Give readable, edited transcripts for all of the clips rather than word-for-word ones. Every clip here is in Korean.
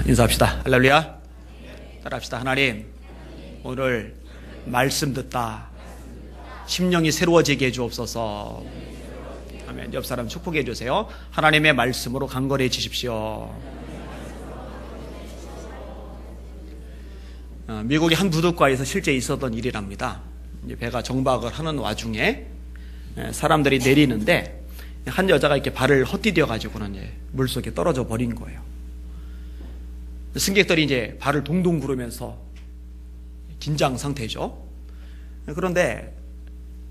인사합시다. 할렐루야. 따라합시다. 하나님, 오늘 말씀 듣다 심령이 새로워지게 해주옵소서. 아멘. 옆 사람 축복해 주세요. 하나님의 말씀으로 강건해지십시오. 미국의 한 부둣가에서 실제 있었던 일이랍니다. 배가 정박을 하는 와중에 사람들이 내리는데 한 여자가 이렇게 발을 헛디뎌 가지고는 물속에 떨어져 버린 거예요. 승객들이 이제 발을 동동 구르면서 긴장 상태죠. 그런데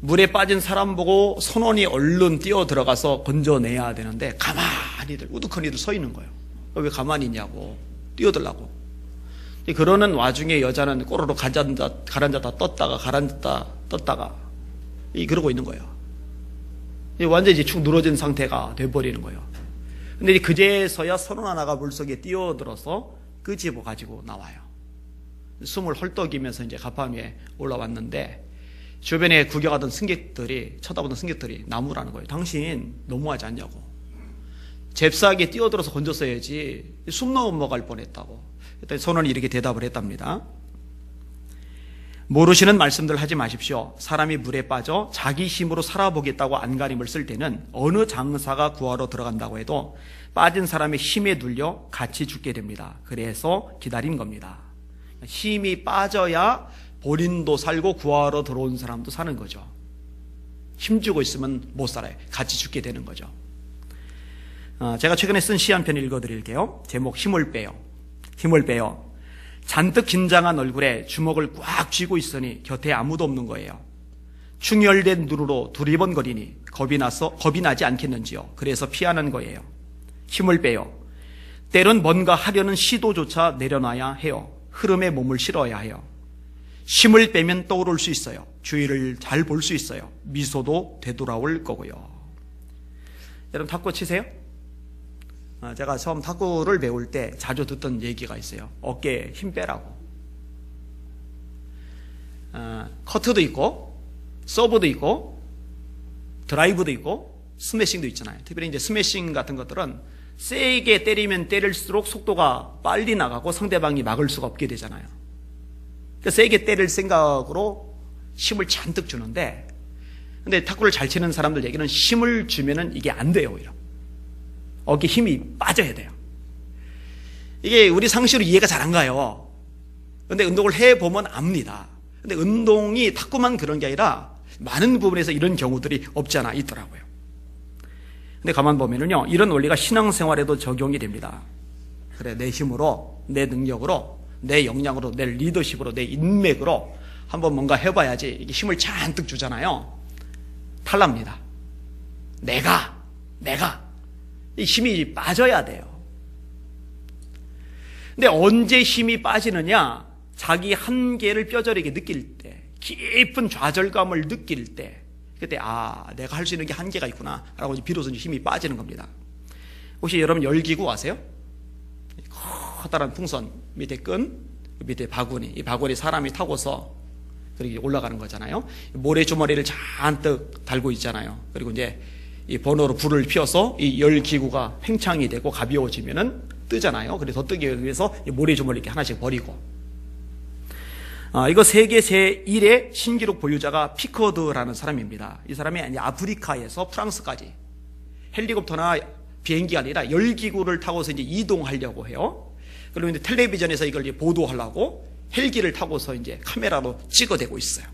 물에 빠진 사람 보고 선원이 얼른 뛰어 들어가서 건져내야 되는데 가만히들 우두커니들 서 있는 거예요. 왜 가만히 있냐고, 뛰어들라고. 그러는 와중에 여자는 꼬르륵 가라앉았다 떴다가 가라앉았다 떴다가 그러고 있는 거예요. 완전히 이제 축 늘어진 상태가 돼버리는 거예요. 근데 그제서야 선원 하나가 물속에 뛰어들어서 끄집어 가지고 나와요. 숨을 헐떡이면서 이제 갑판 위에 올라왔는데 주변에 구경하던 승객들이, 쳐다보던 승객들이 나무라는 거예요. 당신 너무하지 않냐고. 잽싸게 뛰어들어서 건졌어야지 숨 넘어갈 뻔했다고. 그때 선원이 이렇게 대답을 했답니다. 모르시는 말씀들 하지 마십시오. 사람이 물에 빠져 자기 힘으로 살아보겠다고 안간힘을 쓸 때는 어느 장사가 구하러 들어간다고 해도 빠진 사람의 힘에 눌려 같이 죽게 됩니다. 그래서 기다린 겁니다. 힘이 빠져야 본인도 살고 구하러 들어온 사람도 사는 거죠. 힘주고 있으면 못 살아요. 같이 죽게 되는 거죠. 제가 최근에 쓴 시 한 편 읽어드릴게요. 제목 힘을 빼요. 힘을 빼요. 잔뜩 긴장한 얼굴에 주먹을 꽉 쥐고 있으니 곁에 아무도 없는 거예요. 충혈된 눈으로 두리번거리니 겁이 나지 않겠는지요. 그래서 피하는 거예요. 힘을 빼요. 때론 뭔가 하려는 시도조차 내려놔야 해요. 흐름에 몸을 실어야 해요. 힘을 빼면 떠오를 수 있어요. 주위를 잘 볼 수 있어요. 미소도 되돌아올 거고요. 여러분 탁구 치세요? 제가 처음 탁구를 배울 때 자주 듣던 얘기가 있어요. 어깨에 힘 빼라고. 커트도 있고, 서브도 있고, 드라이브도 있고, 스매싱도 있잖아요. 특별히 이제 스매싱 같은 것들은 세게 때리면 때릴수록 속도가 빨리 나가고 상대방이 막을 수가 없게 되잖아요. 그러니까 세게 때릴 생각으로 힘을 잔뜩 주는데, 근데 탁구를 잘 치는 사람들 얘기는 힘을 주면은 이게 안 돼요, 오히려. 어깨 힘이 빠져야 돼요. 이게 우리 상식으로 이해가 잘 안 가요. 근데 운동을 해보면 압니다. 근데 운동이 탁구만 그런 게 아니라 많은 부분에서 이런 경우들이 없지 않아 있더라고요. 근데 가만 보면은요, 이런 원리가 신앙생활에도 적용이 됩니다. 그래, 내 힘으로, 내 능력으로, 내 역량으로, 내 리더십으로, 내 인맥으로 한번 뭔가 해봐야지. 이게 힘을 잔뜩 주잖아요. 탈납니다. 내가 이 힘이 빠져야 돼요. 근데 언제 힘이 빠지느냐? 자기 한계를 뼈저리게 느낄 때, 깊은 좌절감을 느낄 때, 그때 내가 할 수 있는 게 한계가 있구나 라고 비로소 힘이 빠지는 겁니다. 혹시 여러분 열기구 아세요? 커다란 풍선 밑에 끈, 밑에 바구니, 이 바구니 사람이 타고서 그렇게 올라가는 거잖아요. 모래주머니를 잔뜩 달고 있잖아요. 그리고 이제 이 번호로 불을 피워서 이 열기구가 팽창이 되고 가벼워지면은 뜨잖아요. 그래서 더 뜨기 위해서 모래주머니 이렇게 하나씩 버리고. 이거 세계 제1의 신기록 보유자가 피커드라는 사람입니다. 이 사람이 이제 아프리카에서 프랑스까지 헬리콥터나 비행기가 아니라 열기구를 타고서 이제 이동하려고 해요. 그리고 이제 텔레비전에서 이걸 이제 보도하려고 헬기를 타고서 이제 카메라로 찍어대고 있어요.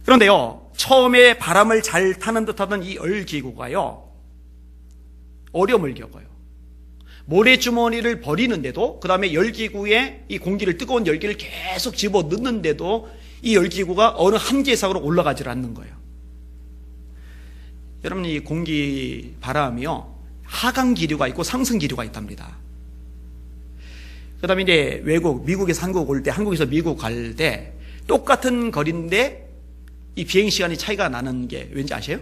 그런데요, 처음에 바람을 잘 타는 듯하던 이 열기구가요, 어려움을 겪어요. 모래주머니를 버리는데도, 그 다음에 열기구에 이 공기를, 뜨거운 열기를 계속 집어 넣는데도 이 열기구가 어느 한계 이상으로 올라가질 않는 거예요. 여러분, 이 공기, 바람이요, 하강 기류가 있고 상승 기류가 있답니다. 그 다음에 이제 미국에서 한국 올 때, 한국에서 미국 갈 때 똑같은 거리인데 이 비행시간이 차이가 나는 게 왠지 아세요?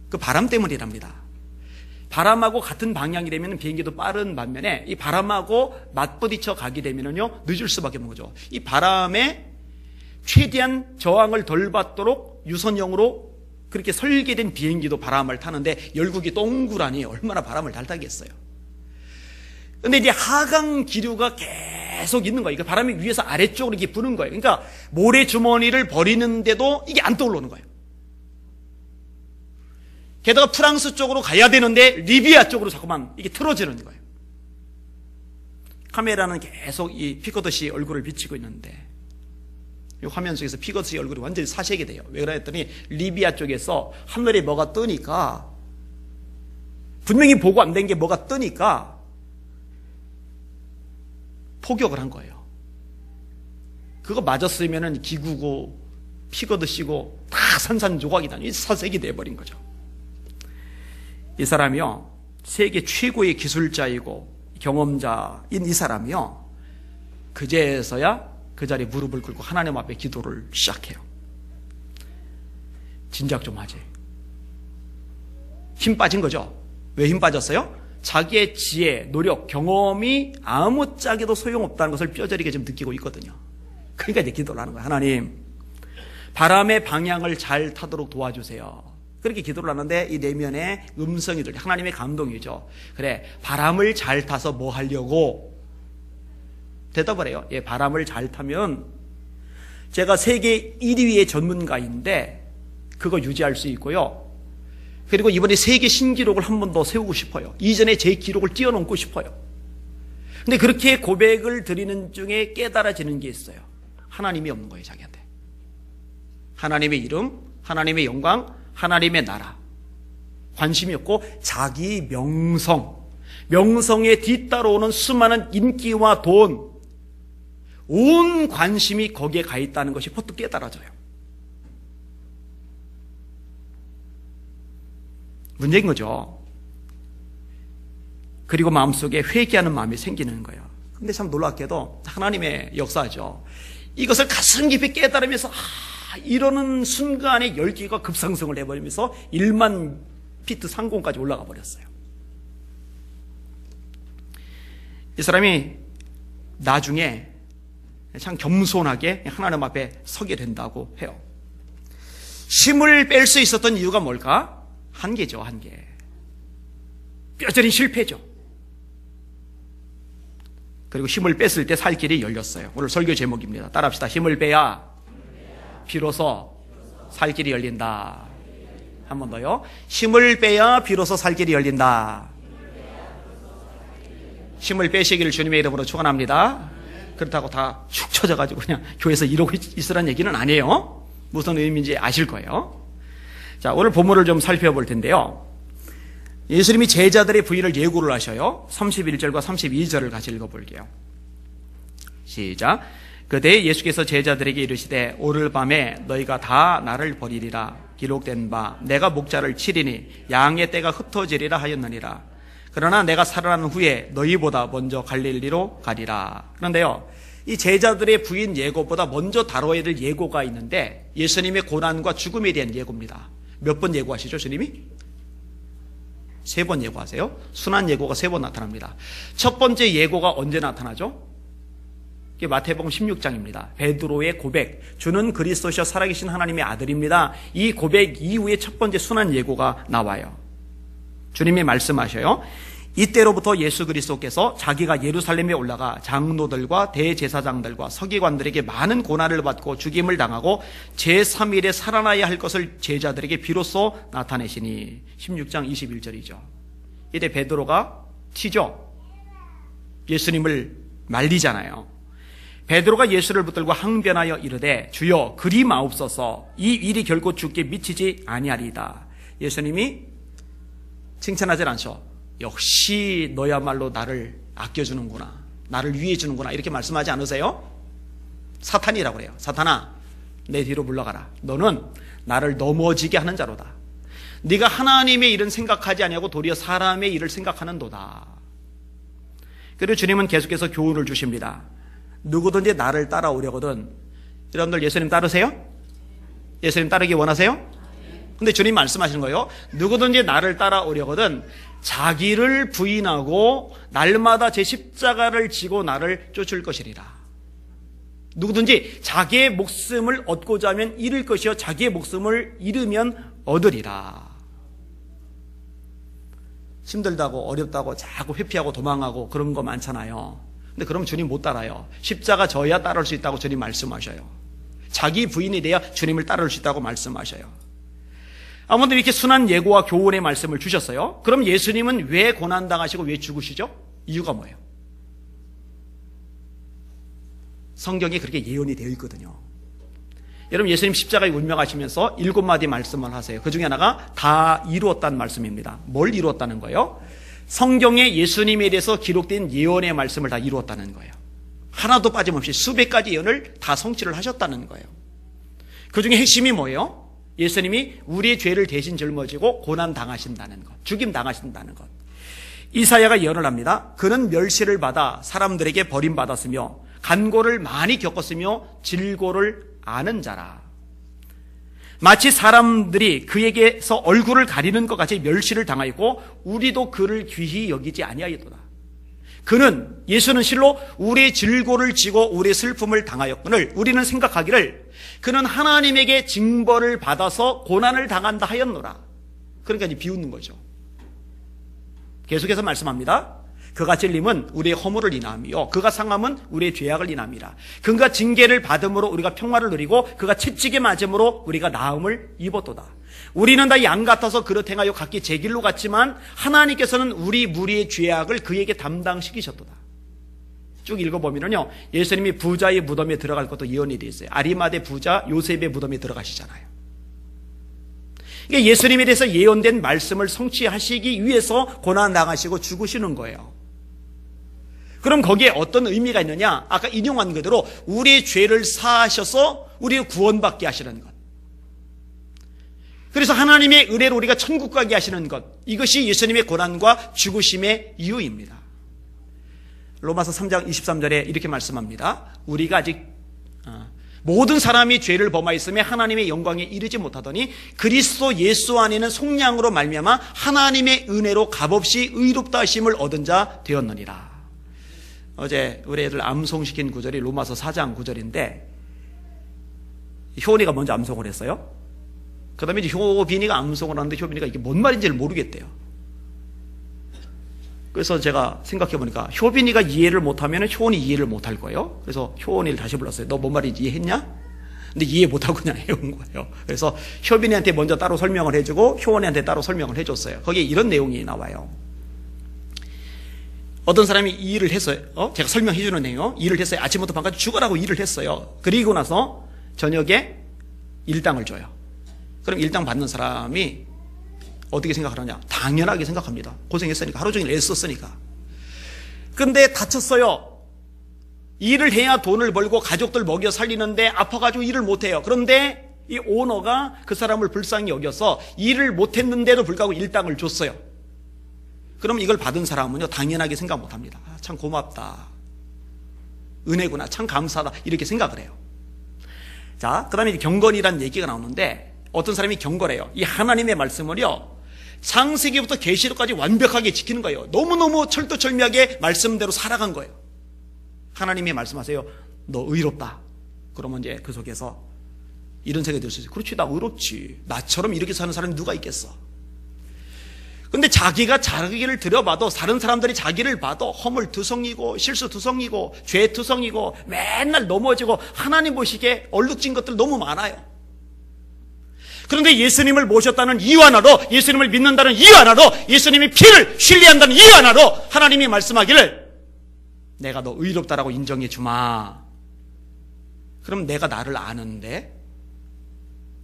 그 바람 때문이랍니다. 바람하고 같은 방향이 되면 비행기도 빠른 반면에 이 바람하고 맞부딪혀 가게 되면요 늦을 수밖에 없는 거죠. 이 바람에 최대한 저항을 덜 받도록 유선형으로 그렇게 설계된 비행기도 바람을 타는데 열국이 동그라니 얼마나 바람을 잘 타겠어요. 근데 이제 하강 기류가 계속 있는 거예요. 그러니까 바람이 위에서 아래쪽으로 이렇게 부는 거예요. 그러니까 모래 주머니를 버리는데도 이게 안 떠올라오는 거예요. 게다가 프랑스 쪽으로 가야 되는데 리비아 쪽으로 자꾸만 이게 틀어지는 거예요. 카메라는 계속 이 피거드 씨 얼굴을 비치고 있는데 이 화면 속에서 피거드 씨 얼굴이 완전히 사색이 돼요. 왜 그래 했더니 리비아 쪽에서 하늘에 뭐가 뜨니까, 분명히 보고 안 된 게 뭐가 뜨니까 포격을 한 거예요. 그거 맞았으면은 기구고 피거드 씨고 다 산산조각이 나니 사색이 돼버린 거죠. 이 사람이요, 세계 최고의 기술자이고 경험자인 이 사람이요, 그제서야 그 자리에 무릎을 꿇고 하나님 앞에 기도를 시작해요. 진작 좀 하지. 힘 빠진 거죠. 왜 힘 빠졌어요? 자기의 지혜, 노력, 경험이 아무짝에도 소용없다는 것을 뼈저리게 지금 느끼고 있거든요. 그러니까 이제 기도를 하는 거예요. 하나님, 바람의 방향을 잘 타도록 도와주세요. 그렇게 기도를 하는데 이 내면에 음성이 들려. 하나님의 감동이죠. 그래, 바람을 잘 타서 뭐 하려고? 대답을 해요. 예, 바람을 잘 타면 제가 세계 1위의 전문가인데 그거 유지할 수 있고요. 그리고 이번에 세계 신기록을 한 번 더 세우고 싶어요. 이전에 제 기록을 뛰어넘고 싶어요. 근데 그렇게 고백을 드리는 중에 깨달아지는 게 있어요. 하나님이 없는 거예요, 자기한테. 하나님의 이름, 하나님의 영광, 하나님의 나라. 관심이 없고 자기 명성에 뒤따라오는 수많은 인기와 돈, 온 관심이 거기에 가 있다는 것이 퍼뜩 깨달아져요. 문제인 거죠. 그리고 마음속에 회개하는 마음이 생기는 거예요. 근데 참 놀랍게도 하나님의 역사죠. 이것을 가슴 깊이 깨달으면서 이러는 순간에 열기가 급상승을 해버리면서 1만 피트 상공까지 올라가 버렸어요. 이 사람이 나중에 참 겸손하게 하나님 앞에 서게 된다고 해요. 힘을 뺄 수 있었던 이유가 뭘까? 한계죠, 한계. 뼈저린 실패죠. 그리고 힘을 뺐을 때 살 길이 열렸어요. 오늘 설교 제목입니다. 따라합시다. 힘을 빼야 비로소 살 길이 열린다. 한 번 더요. 힘을 빼야 비로소 살 길이 열린다. 힘을 빼시기를 주님의 이름으로 축원합니다. 그렇다고 다 축 처져가지고 그냥 교회에서 이러고 있으라는 얘기는 아니에요. 무슨 의미인지 아실 거예요. 자, 오늘 본문을 좀 살펴볼 텐데요. 예수님이 제자들의 부인을 예고를 하셔요. 31절과 32절을 같이 읽어볼게요. 시작. 그때 예수께서 제자들에게 이르시되 오늘 밤에 너희가 다 나를 버리리라. 기록된 바 내가 목자를 치리니 양의 떼가 흩어지리라 하였느니라. 그러나 내가 살아난 후에 너희보다 먼저 갈릴리로 가리라. 그런데요, 이 제자들의 부인 예고보다 먼저 다뤄야 될 예고가 있는데 예수님의 고난과 죽음에 대한 예고입니다. 몇 번 예고하시죠, 주님이? 3번 예고하세요. 순환 예고가 3번 나타납니다. 첫 번째 예고가 언제 나타나죠? 이게 마태복음 16장입니다. 베드로의 고백, 주는 그리스도시여 살아계신 하나님의 아들입니다. 이 고백 이후에 첫 번째 순환 예고가 나와요. 주님이 말씀하셔요. 이때로부터 예수 그리스도께서 자기가 예루살렘에 올라가 장로들과 대제사장들과 서기관들에게 많은 고난을 받고 죽임을 당하고 제3일에 살아나야 할 것을 제자들에게 비로소 나타내시니. 16장 21절이죠. 이때 베드로가 튀죠. 예수님을 말리잖아요. 베드로가 예수를 붙들고 항변하여 이르되 주여 그리 마옵소서, 이 일이 결코 죽게 미치지 아니하리이다. 예수님이 칭찬하지 않죠. 역시 너야말로 나를 아껴주는구나, 나를 위해주는구나, 이렇게 말씀하지 않으세요? 사탄이라고 그래요. 사탄아, 내 뒤로 물러가라. 너는 나를 넘어지게 하는 자로다. 네가 하나님의 일은 생각하지 아니하고 도리어 사람의 일을 생각하는도다. 그리고 주님은 계속해서 교훈을 주십니다. 누구든지 나를 따라오려거든. 여러분들 예수님 따르세요? 예수님 따르기 원하세요? 근데 주님 말씀하시는 거예요. 누구든지 나를 따라오려거든 자기를 부인하고 날마다 제 십자가를 지고 나를 쫓을 것이리라. 누구든지 자기의 목숨을 얻고자 하면 잃을 것이요 자기의 목숨을 잃으면 얻으리라. 힘들다고 어렵다고 자꾸 회피하고 도망하고 그런 거 많잖아요. 근데 그럼 주님 못 따라요. 십자가 져야 따를 수 있다고 주님 말씀하셔요. 자기 부인이 돼야 주님을 따를 수 있다고 말씀하셔요. 아무튼 이렇게 순한 예고와 교훈의 말씀을 주셨어요. 그럼 예수님은 왜 고난당하시고 왜 죽으시죠? 이유가 뭐예요? 성경에 그렇게 예언이 되어 있거든요. 여러분, 예수님 십자가에 운명하시면서 7마디 말씀을 하세요. 그 중에 하나가 다 이루었다는 말씀입니다. 뭘 이루었다는 거예요? 성경에 예수님에 대해서 기록된 예언의 말씀을 다 이루었다는 거예요. 하나도 빠짐없이 수백 가지 예언을 다 성취를 하셨다는 거예요. 그 중에 핵심이 뭐예요? 예수님이 우리의 죄를 대신 짊어지고 고난 당하신다는 것, 죽임 당하신다는 것. 이사야가 예언을 합니다. 그는 멸시를 받아 사람들에게 버림받았으며 간고를 많이 겪었으며 질고를 아는 자라. 마치 사람들이 그에게서 얼굴을 가리는 것 같이 멸시를 당하였고 우리도 그를 귀히 여기지 아니하였도다. 그는, 예수는 실로 우리의 질고를 지고 우리의 슬픔을 당하였거늘 우리는 생각하기를 그는 하나님에게 징벌을 받아서 고난을 당한다 하였노라. 그러니까 이제 비웃는 거죠. 계속해서 말씀합니다. 그가 찔림은 우리의 허물을 인함이요 그가 상함은 우리의 죄악을 인함이라. 그가 징계를 받음으로 우리가 평화를 누리고 그가 채찍에 맞음으로 우리가 나음을 입었도다. 우리는 다 양 같아서 그릇 행하여 각기 제 길로 갔지만 하나님께서는 우리 무리의 죄악을 그에게 담당시키셨도다. 쭉 읽어보면요, 예수님이 부자의 무덤에 들어갈 것도 예언이 되어 있어요. 아리마대 부자 요셉의 무덤에 들어가시잖아요. 그러니까 예수님에 대해서 예언된 말씀을 성취하시기 위해서 고난 당하시고 죽으시는 거예요. 그럼 거기에 어떤 의미가 있느냐? 아까 인용한 그대로 우리의 죄를 사하셔서 우리를 구원받게 하시는 것. 그래서 하나님의 은혜로 우리가 천국 가게 하시는 것. 이것이 예수님의 고난과 죽으심의 이유입니다. 로마서 3장 23절에 이렇게 말씀합니다. 우리가 아직 모든 사람이 죄를 범하였으며 하나님의 영광에 이르지 못하더니 그리스도 예수 안에는 속량으로 말미암아 하나님의 은혜로 값없이 의롭다 하심을 얻은 자 되었느니라. 어제 우리 애들 암송시킨 구절이 로마서 4장 9절인데 효원이가 먼저 암송을 했어요. 그 다음에 이제 효빈이가 암송을 하는데 효빈이가 이게 뭔 말인지를 모르겠대요. 그래서 제가 생각해보니까 효빈이가 이해를 못하면 효원이 이해를 못할 거예요. 그래서 효원이를 다시 불렀어요. 너 뭔 말인지 이해했냐? 근데 이해 못하고 그냥 해온 거예요. 그래서 효빈이한테 먼저 따로 설명을 해주고 효원이한테 따로 설명을 해줬어요. 거기에 이런 내용이 나와요. 어떤 사람이 이 일을 했어요. 제가 설명해 주는 내용. 일을 했어요. 아침부터 밤까지 죽으라고 일을 했어요. 그리고 나서 저녁에 일당을 줘요. 그럼 일당 받는 사람이 어떻게 생각하느냐? 당연하게 생각합니다. 고생했으니까, 하루 종일 애썼으니까. 근데 다쳤어요. 일을 해야 돈을 벌고 가족들 먹여 살리는데 아파가지고 일을 못해요. 그런데 이 오너가 그 사람을 불쌍히 여겨서 일을 못했는데도 불구하고 일당을 줬어요. 그럼 이걸 받은 사람은요, 당연하게 생각 못합니다. 참 고맙다, 은혜구나, 참 감사하다, 이렇게 생각을 해요. 자, 그 다음에 경건이라는 얘기가 나오는데 어떤 사람이 경건해요. 이 하나님의 말씀을요, 창세기부터 계시록까지 완벽하게 지키는 거예요. 너무너무 철두철미하게 말씀대로 살아간 거예요. 하나님이 말씀하세요. 너 의롭다. 그러면 이제 그 속에서 이런 생각이 들 수 있어요. 그렇지, 나 의롭지. 나처럼 이렇게 사는 사람이 누가 있겠어. 근데 자기가 자기를 들여봐도, 다른 사람들이 자기를 봐도 허물투성이고 실수투성이고 죄투성이고 맨날 넘어지고 하나님 보시기에 얼룩진 것들 너무 많아요. 그런데 예수님을 모셨다는 이유 하나로, 예수님을 믿는다는 이유 하나로, 예수님의 피를 신뢰한다는 이유 하나로 하나님이 말씀하기를 내가 너 의롭다라고 인정해 주마. 그럼 내가 나를 아는데,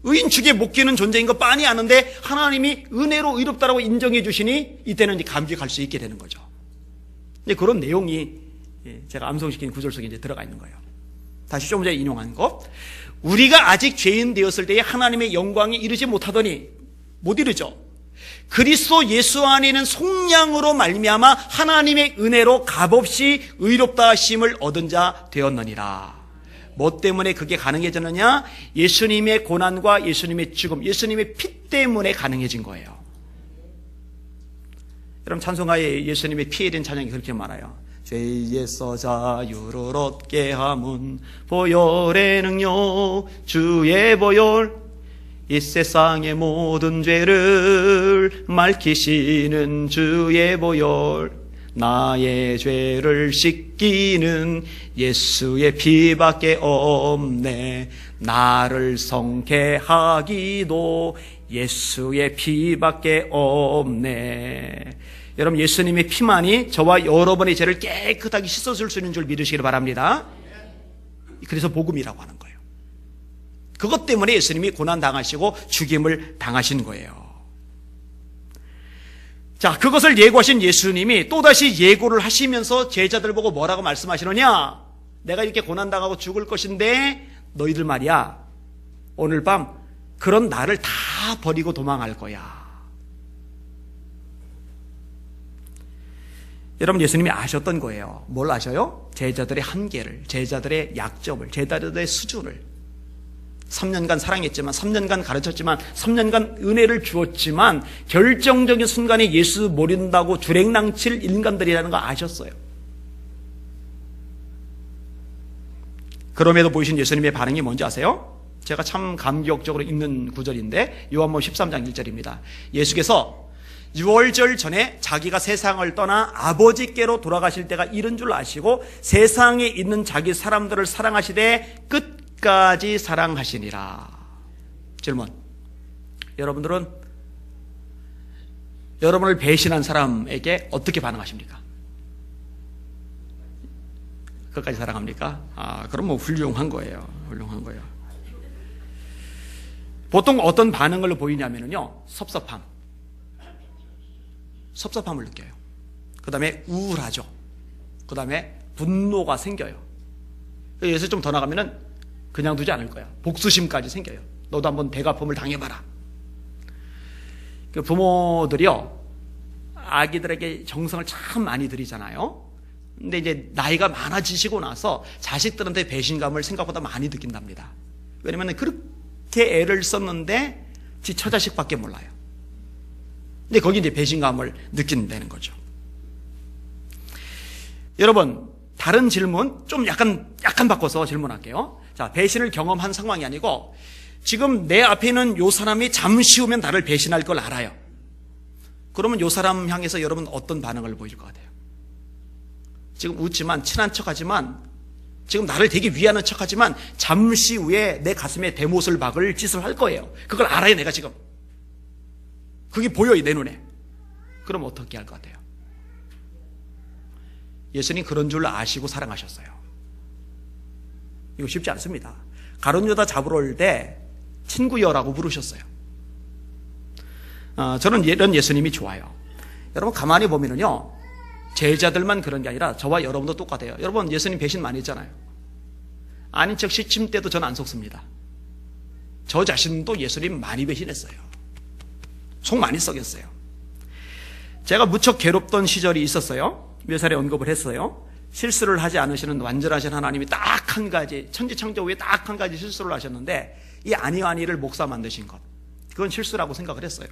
의인 축에 못 끼는 존재인 거 빤히 아는데 하나님이 은혜로 의롭다라고 인정해 주시니 이때는 이제 감격할 수 있게 되는 거죠. 이제 그런 내용이 제가 암송시킨 구절 속에 이제 들어가 있는 거예요. 다시 좀 전에 인용한 것. 우리가 아직 죄인 되었을 때에 하나님의 영광에 이르지 못하더니, 못 이르죠. 그리스도 예수 안에는 속량으로 말미암아 하나님의 은혜로 값없이 의롭다 하심을 얻은 자 되었느니라. 뭐 때문에 그게 가능해졌느냐? 예수님의 고난과 예수님의 죽음, 예수님의 피 때문에 가능해진 거예요. 여러분, 찬송가에 예수님의 피에 대한 찬양이 그렇게 많아요. 죄에서 자유를 얻게 함은 보혈의 능력, 주의 보혈, 이 세상의 모든 죄를 맑히시는 주의 보혈, 나의 죄를 씻기는 예수의 피밖에 없네. 나를 성케하기도 예수의 피밖에 없네. 여러분, 예수님의 피만이 저와 여러분의 죄를 깨끗하게 씻어줄 수 있는 줄 믿으시길 바랍니다. 그래서 복음이라고 하는 거예요. 그것 때문에 예수님이 고난당하시고 죽임을 당하신 거예요. 자, 그것을 예고하신 예수님이 또다시 예고를 하시면서 제자들 보고 뭐라고 말씀하시느냐? 내가 이렇게 고난당하고 죽을 것인데 너희들 말이야, 오늘 밤 그런 나를 다 버리고 도망할 거야. 여러분, 예수님이 아셨던 거예요. 뭘 아셔요? 제자들의 한계를, 제자들의 약점을, 제자들의 수준을. 3년간 사랑했지만, 3년간 가르쳤지만, 3년간 은혜를 주었지만 결정적인 순간에 예수 모른다고 주랭랑칠 인간들이라는 거 아셨어요. 그럼에도 보이신 예수님의 반응이 뭔지 아세요? 제가 참 감격적으로 읽는 구절인데 요한복음 13장 1절입니다. 예수께서 유월절 전에 자기가 세상을 떠나 아버지께로 돌아가실 때가 이른 줄 아시고 세상에 있는 자기 사람들을 사랑하시되 끝까지 사랑하시니라. 질문. 여러분들은 여러분을 배신한 사람에게 어떻게 반응하십니까? 끝까지 사랑합니까? 그럼 뭐 훌륭한 거예요. 훌륭한 거예요. 보통 어떤 반응을 보이냐면요, 섭섭함을 느껴요. 그 다음에 우울하죠. 그 다음에 분노가 생겨요. 예수 좀 더 나가면은 그냥 두지 않을 거야. 복수심까지 생겨요. 너도 한번 대갚음을 당해봐라. 그 부모들이요, 아기들에게 정성을 참 많이 들이잖아요. 근데 이제 나이가 많아지시고 나서 자식들한테 배신감을 생각보다 많이 느낀답니다. 왜냐면 그렇게 애를 썼는데 지 처자식밖에 몰라요. 근데 거기 이제 배신감을 느낀다는 거죠. 여러분, 다른 질문 좀 약간 바꿔서 질문할게요. 자, 배신을 경험한 상황이 아니고 지금 내 앞에 있는 요 사람이 잠시 후면 나를 배신할 걸 알아요. 그러면 요 사람 향해서 여러분 어떤 반응을 보일 것 같아요? 지금 웃지만, 친한 척하지만, 지금 나를 되게 위하는 척하지만 잠시 후에 내 가슴에 대못을 박을 짓을 할 거예요. 그걸 알아요, 내가 지금. 그게 보여요, 내 눈에. 그럼 어떻게 할 것 같아요? 예수님 그런 줄 아시고 사랑하셨어요. 이거 쉽지 않습니다. 가룟 유다 잡으러 올 때 친구여라고 부르셨어요. 저는 이런 예수님이 좋아요. 여러분, 가만히 보면은요, 제자들만 그런 게 아니라 저와 여러분도 똑같아요. 여러분, 예수님 배신 많이 했잖아요. 아닌 척 시침 때도 저는 안 속습니다. 저 자신도 예수님 많이 배신했어요. 속 많이 썩였어요. 제가 무척 괴롭던 시절이 있었어요. 몇 살에 언급을 했어요. 실수를 하지 않으시는 완전하신 하나님이 딱 한 가지, 천지창조 후에 딱 한 가지 실수를 하셨는데 이 아니를 목사 만드신 것, 그건 실수라고 생각을 했어요.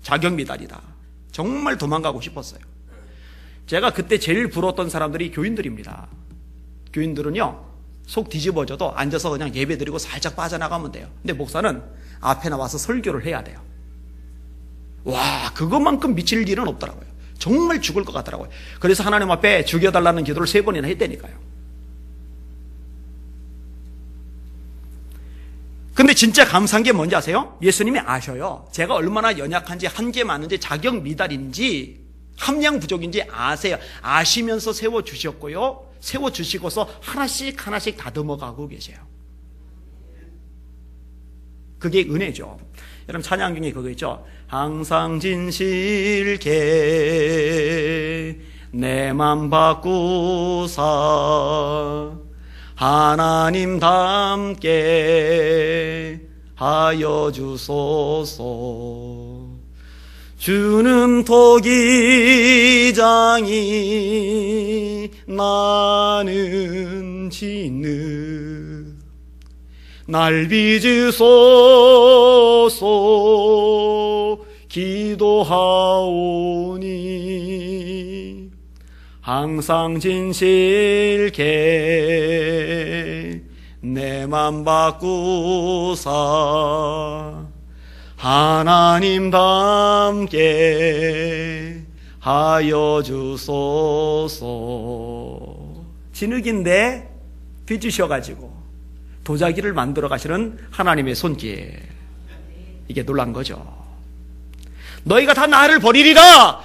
자격미달이다. 정말 도망가고 싶었어요. 제가 그때 제일 부러웠던 사람들이 교인들입니다. 교인들은요, 속 뒤집어져도 앉아서 그냥 예배 드리고 살짝 빠져나가면 돼요. 근데 목사는 앞에 나와서 설교를 해야 돼요. 와, 그것만큼 미칠 일은 없더라고요. 정말 죽을 것 같더라고요. 그래서 하나님 앞에 죽여달라는 기도를 3번이나 했다니까요. 근데 진짜 감사한 게 뭔지 아세요? 예수님이 아셔요. 제가 얼마나 연약한지, 한계 많은지, 자격 미달인지, 함량 부족인지 아세요. 아시면서 세워주셨고요, 세워주시고서 하나씩 다듬어 가고 계세요. 그게 은혜죠. 여러분, 찬양 중에 그거 있죠. 항상 진실게 내 맘 바꾸사 하나님답게 하여 주소서. 주는 토기장이 나는 진흙 날 빚으소서 기도하오니 항상 진실게 내 맘 바꾸사 하나님답게 하여 주소서. 진흙인데 빚으셔가지고 도자기를 만들어 가시는 하나님의 손길. 이게 놀란 거죠. 너희가 다 나를 버리리라.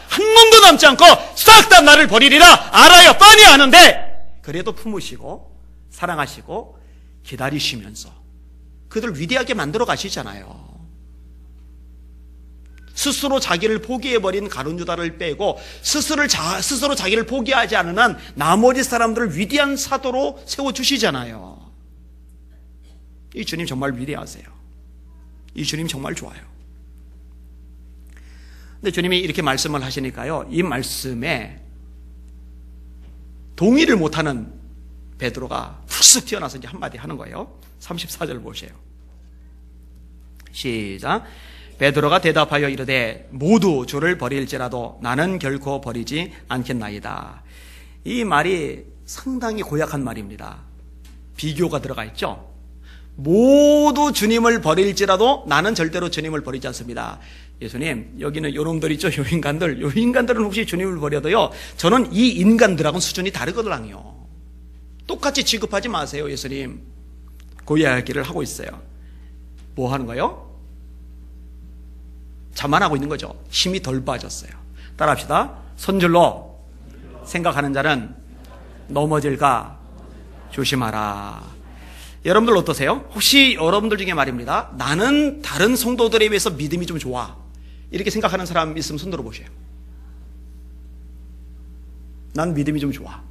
한 놈도 남지 않고 싹 다 나를 버리리라. 알아요. 뻔히 아는데 그래도 품으시고 사랑하시고 기다리시면서 그들 위대하게 만들어 가시잖아요. 스스로 자기를 포기해버린 가룟 유다를 빼고 스스로 자기를 포기하지 않은 한 나머지 사람들을 위대한 사도로 세워주시잖아요. 이 주님 정말 위대하세요. 이 주님 정말 좋아요. 근데 주님이 이렇게 말씀을 하시니까요, 이 말씀에 동의를 못하는 베드로가 푹 튀어나와서 이제 한마디 하는 거예요. 34절 보세요. 시작. 베드로가 대답하여 이르되 모두 주를 버릴지라도 나는 결코 버리지 않겠나이다. 이 말이 상당히 고약한 말입니다. 비교가 들어가 있죠. 모두 주님을 버릴지라도 나는 절대로 주님을 버리지 않습니다. 예수님, 여기는 요놈들 있죠? 요 인간들은 혹시 주님을 버려도요, 저는 이 인간들하고는 수준이 다르거든요. 똑같이 취급하지 마세요, 예수님. 그 이야기를 하고 있어요. 뭐 하는 거예요? 자만하고 있는 거죠. 힘이 덜 빠졌어요. 따라합시다. 손줄로 생각하는 자는 넘어질까 조심하라. 여러분들 어떠세요? 혹시 여러분들 중에 말입니다, 나는 다른 성도들에 비해서 믿음이 좀 좋아, 이렇게 생각하는 사람 있으면 손 들어보세요. 난 믿음이 좀 좋아.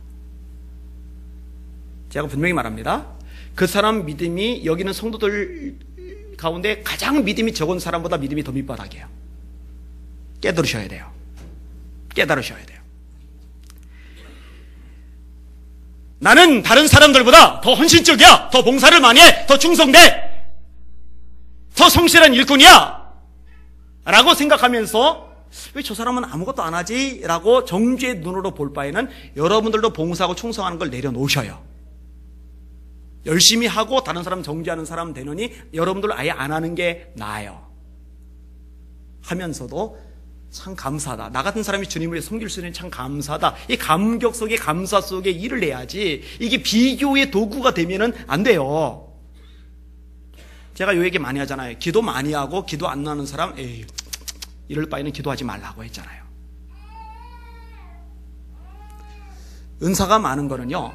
제가 분명히 말합니다. 그 사람 믿음이 여기는 성도들 가운데 가장 믿음이 적은 사람보다 믿음이 더 밑바닥이에요. 깨달으셔야 돼요. 깨달으셔야 돼요. 나는 다른 사람들보다 더 헌신적이야, 더 봉사를 많이 해, 더 충성돼, 더 성실한 일꾼이야 라고 생각하면서 왜 저 사람은 아무것도 안 하지? 라고 정죄의 눈으로 볼 바에는 여러분들도 봉사하고 충성하는 걸 내려놓으셔요. 열심히 하고 다른 사람 정죄하는 사람 되느니 여러분들 아예 안 하는 게 나아요. 하면서도 참 감사하다, 나 같은 사람이 주님을 위해 섬길 수 있는 참 감사하다, 이 감격 속에 감사 속에 일을 해야지 이게 비교의 도구가 되면은 안 돼요. 제가 요 얘기 많이 하잖아요. 기도 많이 하고 기도 안 나는 사람, 에이, 이럴 바에는 기도하지 말라고 했잖아요. 은사가 많은 거는요,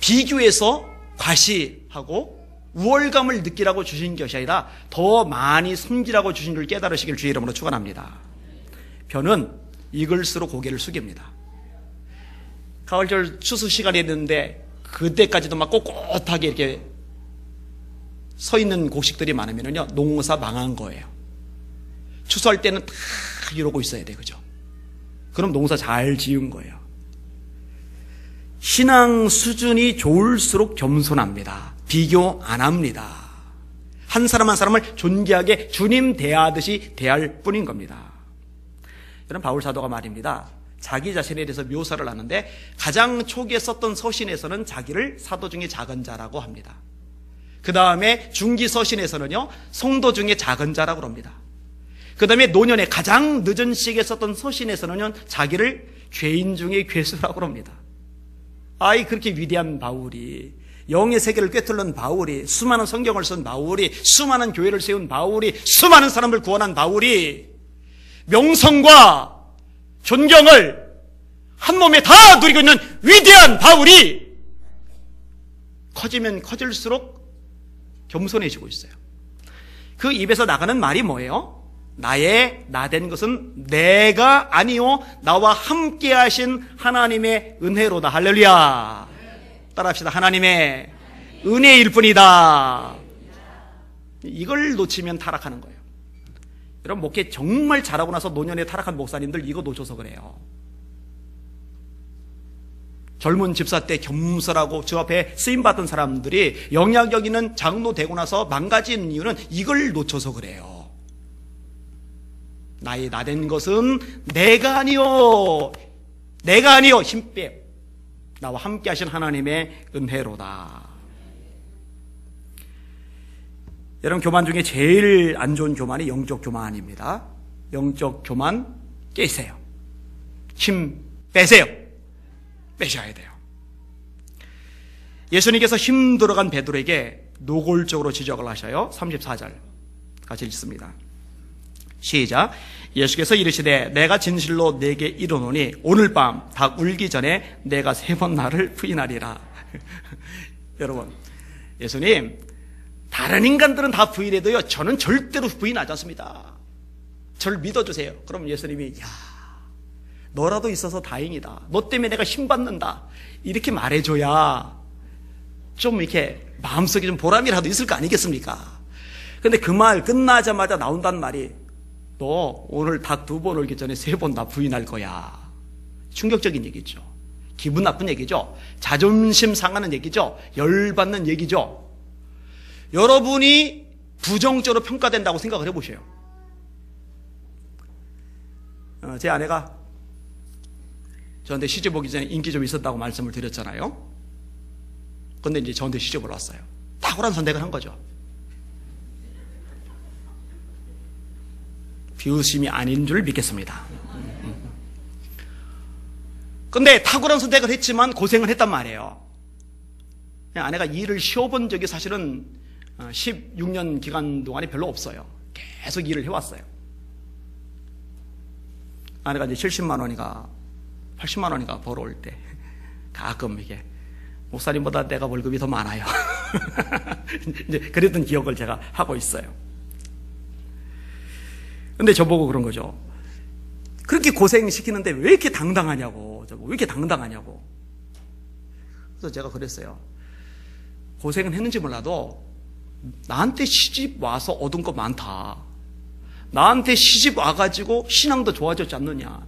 비교해서 과시하고 우월감을 느끼라고 주신 것이 아니라 더 많이 섬기라고 주신 줄 깨달으시길 주의 이름으로 축원합니다. 벼는 익을수록 고개를 숙입니다. 가을철 추수 시간이 됐는데 그때까지도 막 꼿꼿하게 이렇게 서 있는 곡식들이 많으면요, 농사 망한 거예요. 추수할 때는 다 이러고 있어야 돼, 그죠? 그럼 농사 잘 지은 거예요. 신앙 수준이 좋을수록 겸손합니다. 비교 안 합니다. 한 사람 한 사람을 존귀하게 주님 대하듯이 대할 뿐인 겁니다. 이런 바울 사도가 말입니다, 자기 자신에 대해서 묘사를 하는데 가장 초기에 썼던 서신에서는 자기를 사도 중에 작은 자라고 합니다. 그 다음에 중기 서신에서는요, 성도 중에 작은 자라고 합니다. 그 다음에 노년에 가장 늦은 시기에 썼던 서신에서는요, 자기를 죄인 중에 괴수라고 합니다. 아이, 그렇게 위대한 바울이, 영의 세계를 꿰뚫는 바울이, 수많은 성경을 쓴 바울이, 수많은 교회를 세운 바울이, 수많은 사람을 구원한 바울이, 명성과 존경을 한 몸에 다 누리고 있는 위대한 바울이 커지면 커질수록 겸손해지고 있어요. 그 입에서 나가는 말이 뭐예요? 나된 것은 내가 아니요 나와 함께 하신 하나님의 은혜로다. 할렐루야. 따라합시다. 하나님의 은혜일 뿐이다. 이걸 놓치면 타락하는 거예요. 여러분, 목회 정말 잘하고 나서 노년에 타락한 목사님들 이거 놓쳐서 그래요. 젊은 집사 때 겸손하고 저 앞에 쓰임받던 사람들이 영향력 있는 장로 되고 나서 망가진 이유는 이걸 놓쳐서 그래요. 나된 것은 내가 아니요 힘빼 나와 함께 하신 하나님의 은혜로다. 여러분, 교만 중에 제일 안 좋은 교만이 영적 교만입니다. 영적 교만 깨세요. 힘 빼세요. 빼셔야 돼요. 예수님께서 힘 들어간 베드로에게 노골적으로 지적을 하셔요. 34절 같이 읽습니다. 시작. 예수께서 이르시되 내가 진실로 내게 이르노니 오늘 밤 닭 울기 전에 내가 3번 나를 부인하리라. 여러분, 예수님, 다른 인간들은 다 부인해도요, 저는 절대로 부인하지 않습니다. 저를 믿어주세요. 그럼 예수님이, 야, 너라도 있어서 다행이다. 너 때문에 내가 힘받는다. 이렇게 말해줘야 좀 이렇게 마음속에 좀 보람이라도 있을 거 아니겠습니까? 근데 그 말 끝나자마자 나온단 말이, 너 오늘 닭 2번 울기 전에 3번 나 부인할 거야. 충격적인 얘기죠. 기분 나쁜 얘기죠. 자존심 상하는 얘기죠. 열받는 얘기죠. 여러분이 부정적으로 평가된다고 생각을 해보세요. 제 아내가 저한테 시집 오기 전에 인기 좀 있었다고 말씀을 드렸잖아요. 근데 이제 저한테 시집을 왔어요. 탁월한 선택을 한 거죠. 비웃음이 아닌 줄 믿겠습니다. 근데 탁월한 선택을 했지만 고생을 했단 말이에요. 아내가 일을 쉬어본 적이 사실은 16년 기간 동안에 별로 없어요. 계속 일을 해왔어요. 아내가 이제 70만 원인가 80만 원인가 벌어올 때 가끔 이게 목사님보다 내가 월급이 더 많아요. 이제 그랬던 기억을 제가 하고 있어요. 근데 저보고 그런 거죠. 그렇게 고생시키는데 왜 이렇게 당당하냐고. 왜 이렇게 당당하냐고. 그래서 제가 그랬어요. 고생은 했는지 몰라도 나한테 시집 와서 얻은 거 많다. 나한테 시집 와가지고 신앙도 좋아졌지 않느냐.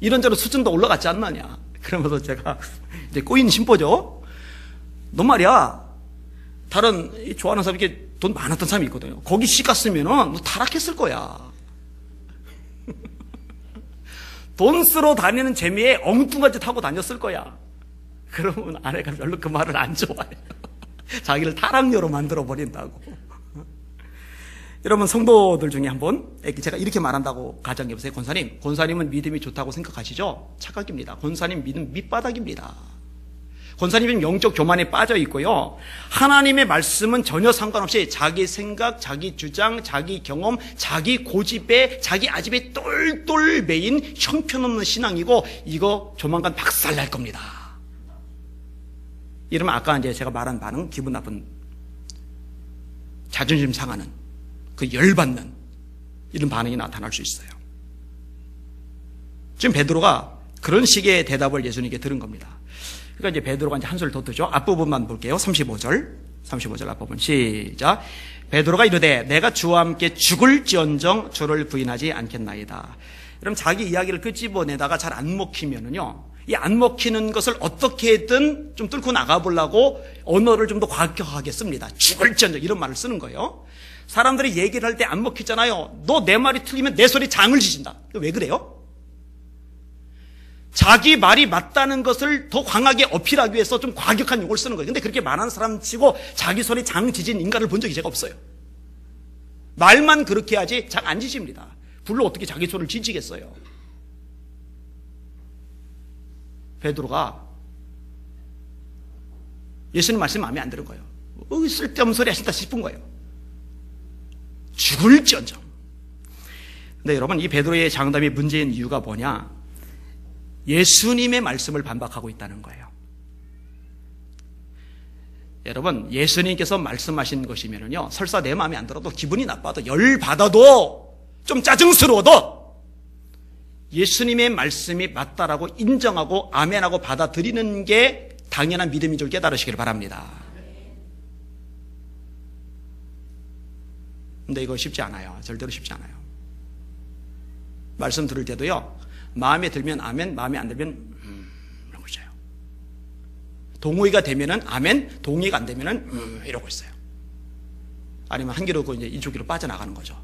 이런저런 수준도 올라갔지 않느냐. 그러면서 제가 이제 꼬인 심보죠. 너 말이야. 다른 좋아하는 사람이 이렇게 돈 많았던 사람이 있거든요. 거기 시 갔으면은 너 타락했을 거야. 돈 쓰러 다니는 재미에 엉뚱한 짓 하고 다녔을 거야. 그러면 아내가 별로 그 말을 안 좋아해요. 자기를 타락녀로 만들어 버린다고. 여러분, 성도들 중에 한 분, 제가 이렇게 말한다고 가정해보세요. 권사님은 믿음이 좋다고 생각하시죠? 착각입니다. 권사님 믿음 밑바닥입니다. 권사님은 영적 교만에 빠져 있고요. 하나님의 말씀은 전혀 상관없이 자기 생각, 자기 주장, 자기 경험, 자기 고집에, 자기 아집에 똘똘 매인 형편없는 신앙이고, 이거 조만간 박살날 겁니다. 이러면 아까 이제 제가 말한 반응, 기분 나쁜, 자존심 상하는, 그 열받는 이런 반응이 나타날 수 있어요. 지금 베드로가 그런 식의 대답을 예수님께 들은 겁니다. 그러니까 이제 베드로가 이제 한 소리 더 뜨죠. 앞부분만 볼게요. 35절 앞부분 시작. 베드로가 이르되 내가 주와 함께 죽을지언정 주를 부인하지 않겠나이다. 그럼 자기 이야기를 끄집어내다가 잘 안 먹히면은요, 이 안 먹히는 것을 어떻게든 좀 뚫고 나가보려고 언어를 좀 더 과격하게 씁니다. 죽을지언정 이런 말을 쓰는 거예요. 사람들이 얘기를 할 때 안 먹히잖아요. 너 내 말이 틀리면 내 소리 장을 지진다. 왜 그래요? 자기 말이 맞다는 것을 더 강하게 어필하기 위해서 좀 과격한 용어를 쓰는 거예요. 근데 그렇게 말하는 사람 치고 자기 소리 장 지진 인간을 본 적이 제가 없어요. 말만 그렇게 하지 장 안 지집니다. 불로 어떻게 자기 소리를 지지겠어요? 베드로가 예수님 말씀이 마음에 안 드는 거예요. 쓸데없는 소리 하신다 싶은 거예요. 죽을지언정. 근데 여러분, 이 베드로의 장담이 문제인 이유가 뭐냐? 예수님의 말씀을 반박하고 있다는 거예요. 여러분, 예수님께서 말씀하신 것이면요, 설사 내 마음에 안 들어도 기분이 나빠도 열받아도 좀 짜증스러워도 예수님의 말씀이 맞다라고 인정하고 아멘하고 받아들이는 게 당연한 믿음인 줄 깨달으시길 바랍니다. 근데 이거 쉽지 않아요. 절대로 쉽지 않아요. 말씀 들을 때도요, 마음에 들면 아멘, 마음에 안 들면 이러고 있어요. 동의가 되면은 아멘, 동의가 안 되면은 이러고 있어요. 아니면 한 길로 이제 이쪽 길로 빠져나가는 거죠.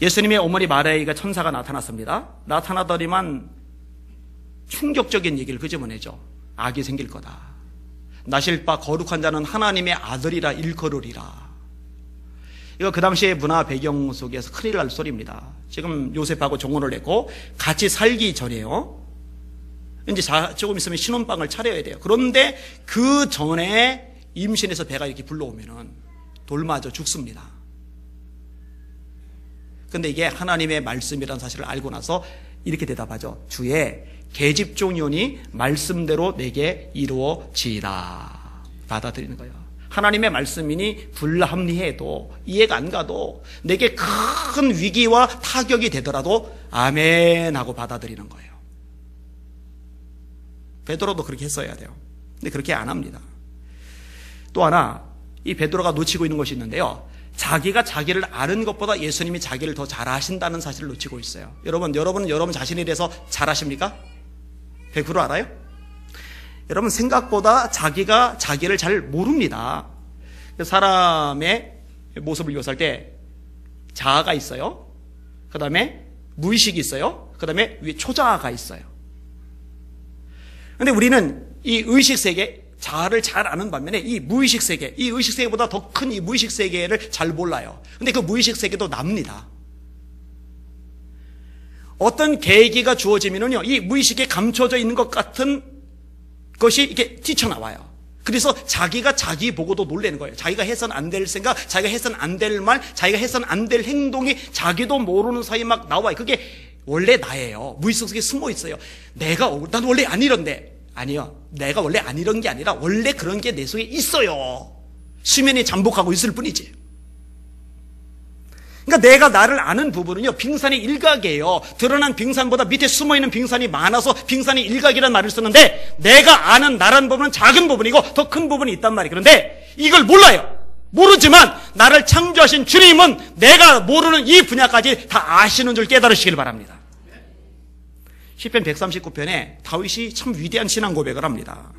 예수님의 어머니 마리아가 천사가 나타났습니다. 나타나더니만 충격적인 얘기를 끄집어내죠. 아기 생길 거다. 나실 바 거룩한 자는 하나님의 아들이라 일컬으리라. 이거 그 당시의 문화 배경 속에서 큰일 날 소리입니다. 지금 요셉하고 종혼을 했고 같이 살기 전에요. 이제 조금 있으면 신혼방을 차려야 돼요. 그런데 그 전에 임신해서 배가 이렇게 불러오면은 돌 맞아 죽습니다. 근데 이게 하나님의 말씀이라는 사실을 알고 나서 이렇게 대답하죠. 주의 계집종이오니 말씀대로 내게 이루어지이다. 받아들이는 거예요. 하나님의 말씀이니 불합리해도 이해가 안 가도 내게 큰 위기와 타격이 되더라도 아멘 하고 받아들이는 거예요. 베드로도 그렇게 했어야 돼요. 근데 그렇게 안 합니다. 또 하나 이 베드로가 놓치고 있는 것이 있는데요. 자기가 자기를 아는 것보다 예수님이 자기를 더 잘 아신다는 사실을 놓치고 있어요. 여러분은 여러분 자신에 대해서 잘 아십니까? 100% 알아요? 여러분 생각보다 자기가 자기를 잘 모릅니다. 사람의 모습을 묘사할 때 자아가 있어요. 그 다음에 무의식이 있어요. 그 다음에 초자아가 있어요. 그런데 우리는 이 의식 세계, 자아를 잘 아는 반면에 이 무의식 세계, 이 의식 세계보다 더 큰 이 무의식 세계를 잘 몰라요. 근데 그 무의식 세계도 납니다. 어떤 계기가 주어지면은요, 이 무의식에 감춰져 있는 것 같은 것이 이렇게 뛰쳐나와요. 그래서 자기가 자기 보고도 놀라는 거예요. 자기가 해서는 안 될 생각, 자기가 해서는 안 될 말, 자기가 해서는 안 될 행동이 자기도 모르는 사이에 막 나와요. 그게 원래 나예요. 무의식 속에 숨어 있어요. 난 원래 안 이런데. 아니요. 내가 원래 안 이런 게 아니라 원래 그런 게 내 속에 있어요. 수면이 잠복하고 있을 뿐이지. 그러니까 내가 나를 아는 부분은요, 빙산의 일각이에요. 드러난 빙산보다 밑에 숨어있는 빙산이 많아서 빙산의 일각이라는 말을 쓰는데, 내가 아는 나라는 부분은 작은 부분이고 더 큰 부분이 있단 말이에요. 그런데 이걸 몰라요. 모르지만 나를 창조하신 주님은 내가 모르는 이 분야까지 다 아시는 줄 깨달으시길 바랍니다. 시편 139편에 다윗이 참 위대한 신앙 고백을 합니다.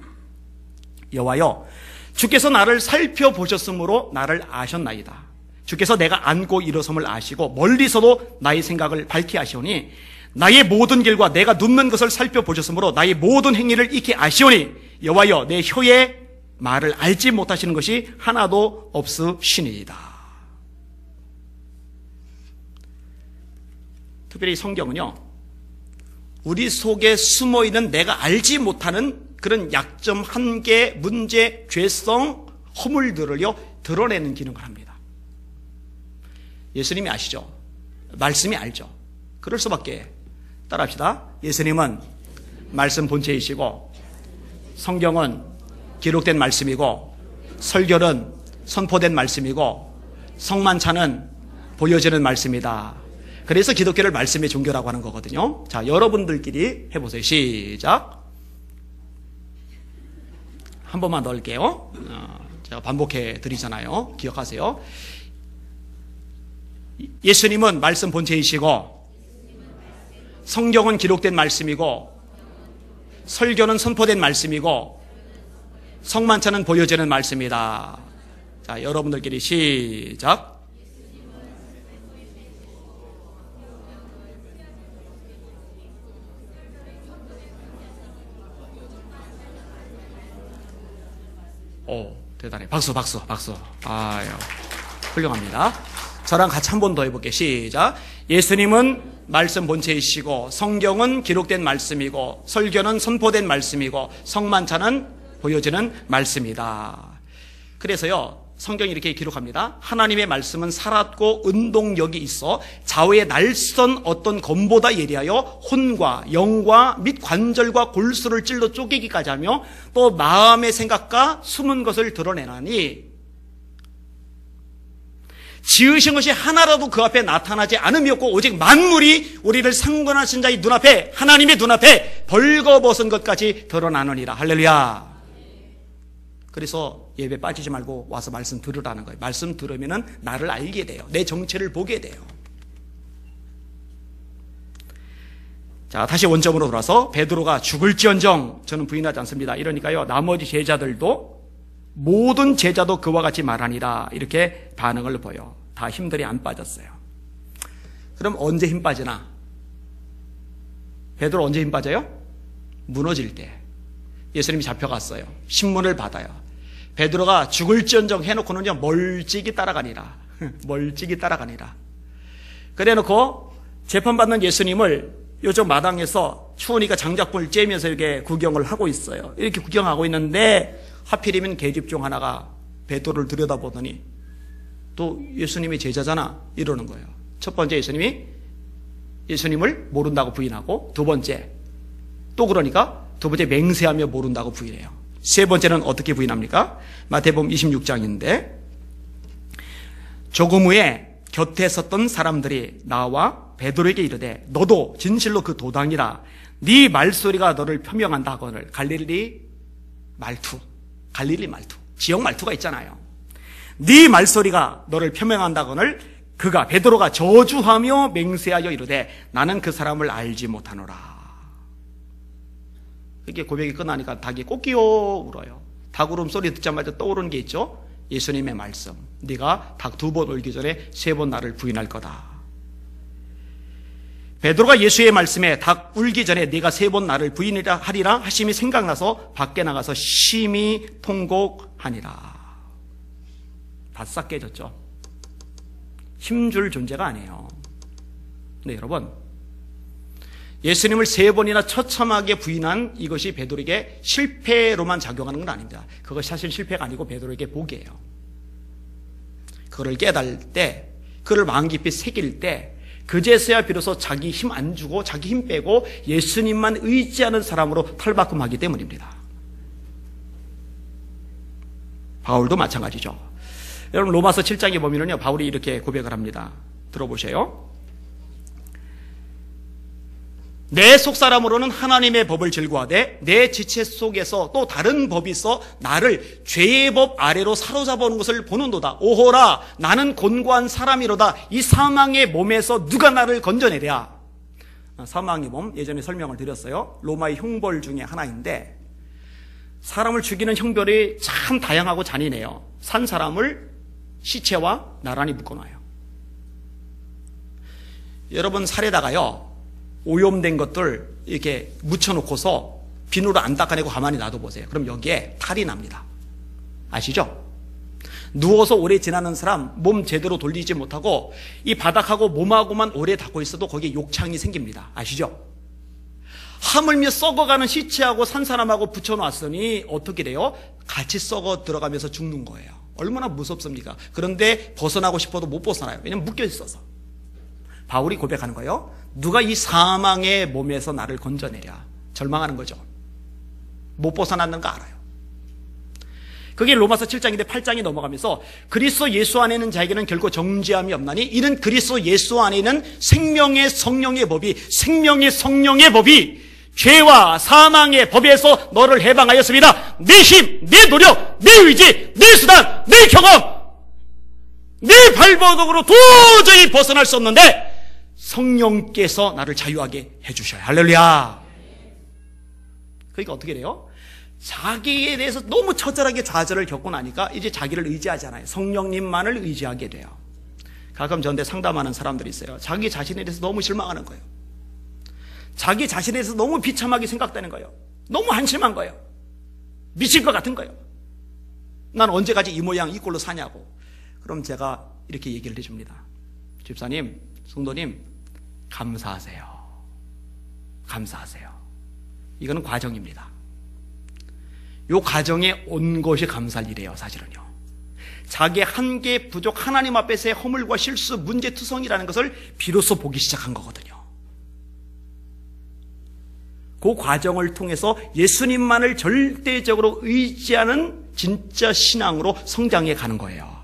여호와여, 주께서 나를 살펴보셨으므로 나를 아셨나이다. 주께서 내가 앉고 일어섬을 아시고 멀리서도 나의 생각을 밝히 아시오니, 나의 모든 길과 내가 눕는 것을 살펴보셨으므로 나의 모든 행위를 익히 아시오니, 여호와여, 내 혀의 말을 알지 못하시는 것이 하나도 없으시니이다. 특별히 성경은요, 우리 속에 숨어있는 내가 알지 못하는 그런 약점, 한계, 문제, 죄성, 허물들을요 드러내는 기능을 합니다. 예수님이 아시죠? 말씀이 알죠? 그럴 수밖에. 따라합시다. 예수님은 말씀 본체이시고, 성경은 기록된 말씀이고, 설교는 선포된 말씀이고, 성만찬은 보여지는 말씀이다. 그래서 기독교를 말씀의 종교라고 하는 거거든요. 자, 여러분들끼리 해보세요. 시작. 한 번만 더 할게요. 제가 반복해 드리잖아요. 기억하세요. 예수님은 말씀 본체이시고, 성경은 기록된 말씀이고, 설교는 선포된 말씀이고, 성만찬은 보여지는 말씀이다. 자, 여러분들끼리 시작. 오, 대단해. 박수. 아유, 훌륭합니다. 저랑 같이 한 번 더 해볼게요. 시작. 예수님은 말씀 본체이시고, 성경은 기록된 말씀이고, 설교는 선포된 말씀이고, 성만찬은 보여지는 말씀이다. 그래서요, 성경이 이렇게 기록합니다. 하나님의 말씀은 살았고 운동력이 있어 좌우의 날선 어떤 검보다 예리하여 혼과 영과 및 관절과 골수를 찔러 쪼개기까지 하며 또 마음의 생각과 숨은 것을 드러내나니, 지으신 것이 하나라도 그 앞에 나타나지 않음이 없고 오직 만물이 우리를 상관하신 자의 눈앞에, 하나님의 눈앞에 벌거벗은 것까지 드러나느니라. 할렐루야. 그래서 예배 빠지지 말고 와서 말씀 들으라는 거예요. 말씀 들으면은 나를 알게 돼요. 내 정체를 보게 돼요. 자, 다시 원점으로 돌아서 베드로가 죽을지언정 저는 부인하지 않습니다. 이러니까요, 나머지 제자들도, 모든 제자도 그와 같이 말하니라, 이렇게 반응을 보여. 다 힘들이 안 빠졌어요. 그럼 언제 힘 빠지나? 베드로 언제 힘 빠져요? 무너질 때. 예수님이 잡혀갔어요. 신문을 받아요. 베드로가 죽을지언정 해놓고는요, 멀찍이 따라가니라. 멀찍이 따라가니라. 그래 놓고 재판받는 예수님을 요즘 마당에서 추우니까 장작불 쬐면서 이렇게 구경을 하고 있어요. 이렇게 구경하고 있는데 하필이면 계집 중 하나가 베드로를 들여다보더니 또 예수님이 제자잖아 이러는 거예요. 첫 번째 예수님이 예수님을 모른다고 부인하고, 두 번째 또 그러니까 두 번째 맹세하며 모른다고 부인해요. 세 번째는 어떻게 부인합니까? 마태복음 26장인데 조금 후에 곁에 섰던 사람들이 나와 베드로에게 이르되 너도 진실로 그 도당이라 네 말소리가 너를 표명한다 하거늘. 갈릴리 말투, 지역 말투가 있잖아요. 네 말소리가 너를 표명한다거늘 그가 베드로가 저주하며 맹세하여 이르되 나는 그 사람을 알지 못하노라. 이렇게 고백이 끝나니까 닭이 꼬끼요 울어요. 닭 울음소리 듣자마자 떠오르는 게 있죠. 예수님의 말씀. 네가 닭 2번 울기 전에 3번 나를 부인할 거다. 베드로가 예수의 말씀에 닭 울기 전에 네가 3번 나를 부인하리라 하심이 생각나서 밖에 나가서 심히 통곡하니라. 바싹 깨졌죠. 힘줄 존재가 아니에요. 근데 여러분, 예수님을 3번이나 처참하게 부인한 이것이 베드로에게 실패로만 작용하는 건 아닙니다. 그것이 사실 실패가 아니고 베드로에게 복이에요. 그를 깨달을 때, 그를 마음 깊이 새길 때, 그제서야 비로소 자기 힘 안 주고 자기 힘 빼고 예수님만 의지하는 사람으로 탈바꿈하기 때문입니다. 바울도 마찬가지죠. 여러분 로마서 7장에 보면요, 바울이 이렇게 고백을 합니다. 들어보세요. 내 속사람으로는 하나님의 법을 즐거워하되 내 지체 속에서 또 다른 법이 있어 나를 죄의 법 아래로 사로잡아 오는 것을 보는도다. 오호라, 나는 곤고한 사람이로다. 이 사망의 몸에서 누가 나를 건져내랴. 사망의 몸, 예전에 설명을 드렸어요. 로마의 형벌 중에 하나인데 사람을 죽이는 형벌이 참 다양하고 잔인해요. 산 사람을 시체와 나란히 묶어놔요. 여러분 살에다가요, 오염된 것들 이렇게 묻혀놓고서 비누로 안 닦아내고 가만히 놔둬보세요. 그럼 여기에 탈이 납니다. 아시죠? 누워서 오래 지나는 사람 몸 제대로 돌리지 못하고 이 바닥하고 몸하고만 오래 닿고 있어도 거기에 욕창이 생깁니다. 아시죠? 하물며 썩어가는 시체하고 산 사람하고 붙여놨으니 어떻게 돼요? 같이 썩어 들어가면서 죽는 거예요. 얼마나 무섭습니까? 그런데 벗어나고 싶어도 못 벗어나요. 왜냐면 묶여 있어서. 바울이 고백하는 거예요. 누가 이 사망의 몸에서 나를 건져내랴. 절망하는 거죠. 못 벗어났는 거 알아요. 그게 로마서 7장인데 8장이 넘어가면서 그리스도 예수 안에 있는 자에게는 결코 정죄함이 없나니 이는 그리스도 예수 안에 있는 생명의 성령의 법이 죄와 사망의 법에서 너를 해방하였습니다. 내 힘, 내 노력, 내 의지, 내 수단, 내 경험, 내 발버둥으로 도저히 벗어날 수 없는데 성령께서 나를 자유하게 해주셔요. 할렐루야. 그러니까 어떻게 돼요? 자기에 대해서 너무 처절하게 좌절을 겪고 나니까 이제 자기를 의지하지 않아요. 성령님만을 의지하게 돼요. 가끔 저한테 상담하는 사람들이 있어요. 자기 자신에 대해서 너무 실망하는 거예요. 자기 자신에 대해서 너무 비참하게 생각되는 거예요. 너무 한심한 거예요. 미칠 것 같은 거예요. 난 언제까지 이 모양 이 꼴로 사냐고. 그럼 제가 이렇게 얘기를 해줍니다. 집사님, 성도님, 감사하세요. 감사하세요. 이거는 과정입니다. 이 과정에 온 것이 감사할 일이에요. 사실은요. 자기의 한계, 부족, 하나님 앞에서의 허물과 실수, 문제투성이라는 것을 비로소 보기 시작한 거거든요. 그 과정을 통해서 예수님만을 절대적으로 의지하는 진짜 신앙으로 성장해 가는 거예요.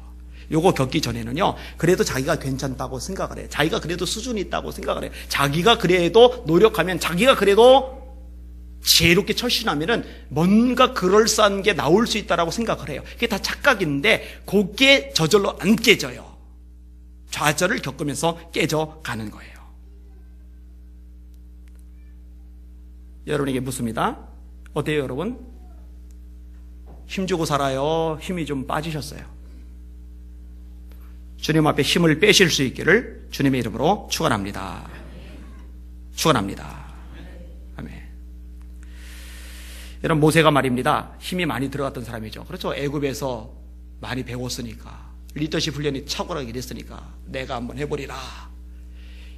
요거 겪기 전에는요, 그래도 자기가 괜찮다고 생각을 해요. 자기가 그래도 수준이 있다고 생각을 해요. 자기가 그래도 노력하면, 자기가 그래도 지혜롭게 처신하면은 뭔가 그럴싸한 게 나올 수 있다라고 생각을 해요. 그게 다 착각인데, 그게 저절로 안 깨져요. 좌절을 겪으면서 깨져가는 거예요. 여러분에게 묻습니다. 어때요, 여러분? 힘주고 살아요? 힘이 좀 빠지셨어요? 주님 앞에 힘을 빼실 수 있기를 주님의 이름으로 축원합니다. 축원합니다. 아멘. 여러분, 모세가 말입니다. 힘이 많이 들어갔던 사람이죠. 그렇죠. 애굽에서 많이 배웠으니까, 리더십 훈련이 탁월하게 됐으니까 내가 한번 해보리라.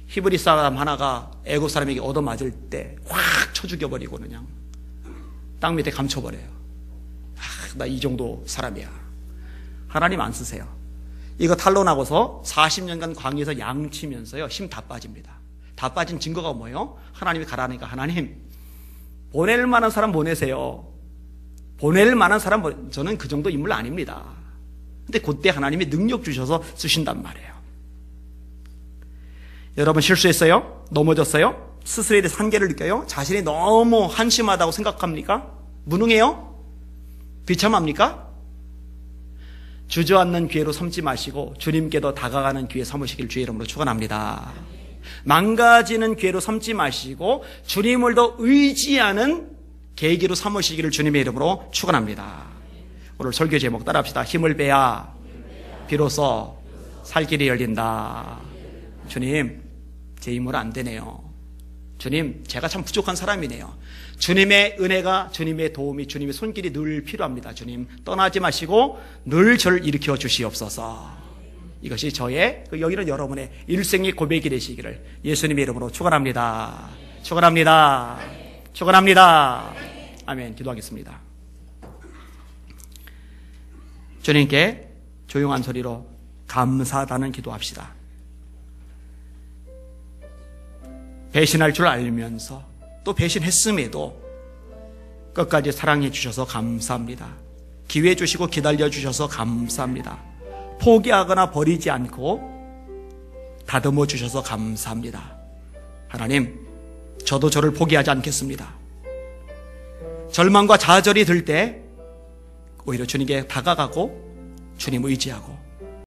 히브리 사람 하나가 애굽 사람에게 얻어맞을 때 확 쳐 죽여버리고 그냥 땅 밑에 감춰버려요. 나 이 정도 사람이야. 하나님 안 쓰세요. 이거 탄로나고서 40년간 광야에서 양치면서요, 힘 다 빠집니다. 다 빠진 증거가 뭐예요? 하나님이 가라니까, 하나님 보낼 만한 사람 보내세요. 보낼 만한 사람, 저는 그 정도 인물 아닙니다. 근데 그때 하나님이 능력 주셔서 쓰신단 말이에요. 여러분, 실수했어요? 넘어졌어요? 스스로에 대해서 한계를 느껴요? 자신이 너무 한심하다고 생각합니까? 무능해요? 비참합니까? 주저앉는 기회로 삼지 마시고 주님께 더 다가가는 기회 삼으시길 주의 이름으로 축원합니다. 망가지는 기회로 삼지 마시고 주님을 더 의지하는 계기로 삼으시기를 주님의 이름으로 축원합니다. 오늘 설교 제목 따라합시다. 힘을 빼야 비로소 살 길이 열린다. 주님, 제 힘으로 안 되네요. 주님, 제가 참 부족한 사람이네요. 주님의 은혜가, 주님의 도움이, 주님의 손길이 늘 필요합니다. 주님, 떠나지 마시고 늘 저를 일으켜 주시옵소서. 이것이 저의, 여기는 여러분의 일생의 고백이 되시기를 예수님의 이름으로 축원합니다. 축원합니다. 축원합니다. 아멘. 기도하겠습니다. 주님께 조용한 소리로 감사하다는 기도합시다. 배신할 줄 알면서 또 배신했음에도 끝까지 사랑해 주셔서 감사합니다. 기회 주시고 기다려 주셔서 감사합니다. 포기하거나 버리지 않고 다듬어 주셔서 감사합니다. 하나님, 저도 저를 포기하지 않겠습니다. 절망과 좌절이 들 때 오히려 주님께 다가가고 주님 의지하고